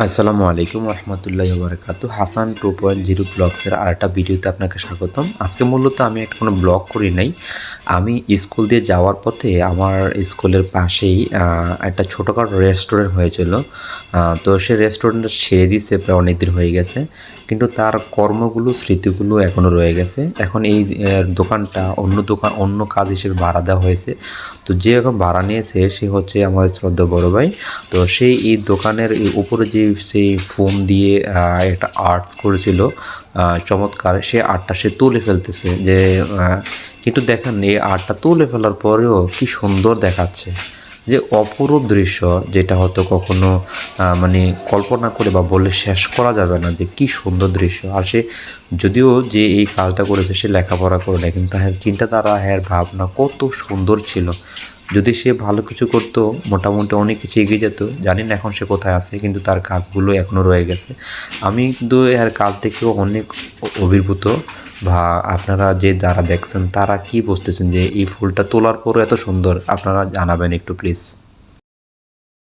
আসসালামু আলাইকুম রহমতুল্লাহি বারাকাতু। হাসান 2.0 ব্লগসের আরেকটা ভিডিওতে আপনাকে স্বাগতম। আজকে মূলত আমি একটা কোনো ব্লগ করি নাই। আমি স্কুল দিয়ে যাওয়ার পথে আমার স্কুলের পাশেই একটা ছোটোখাটো রেস্টুরেন্ট হয়েছিল। তো সে রেস্টুরেন্টটা ছেড়ে দিয়েছে, প্রায় অনেক দিন হয়ে গেছে, কিন্তু তার কর্মগুলো স্মৃতিগুলো এখনও রয়ে গেছে। এখন এই দোকানটা অন্য কাজ হিসেবে ভাড়া দেওয়া হয়েছে। তো যে এখন ভাড়া নিয়েছে সে হচ্ছে আমাদের শ্রদ্ধা বড় ভাই। তো সেই এই দোকানের এই উপরে যে সেই ফোম দিয়ে একটা আর্ট করেছিল চমৎকার, সে আর্টটা সে তুলে ফেলতেছে যে কিন্তু দেখেন এই আর্টটা তুলে ফেলার পরেও কি সুন্দর দেখাচ্ছে, যে অপরূপ দৃশ্য, যেটা হয়তো কখনো মানে কল্পনা করে বা বলে শেষ করা যাবে না যে কি সুন্দর দৃশ্য। আর সে যদিও যে এই কাজটা করেছে সে লেখাপড়া করে না, কিন্তু হ্যাঁ চিন্তাধারা, হ্যাঁ ভাবনা কত সুন্দর ছিল। যদি সে ভালো কিছু করতো মোটামুটি অনেক কিছু এগিয়ে যেত। জানি না এখন সে কোথায় আছে, কিন্তু তার কাজগুলো এখনও রয়ে গেছে। আমি কিন্তু এর কাজ দেখেও অনেক অভিভূত। বা আপনারা যে যারা দেখছেন তারা কি বুঝতেছেন যে এই ফুলটা তোলার পরও এত সুন্দর, আপনারা জানাবেন একটু প্লিজ।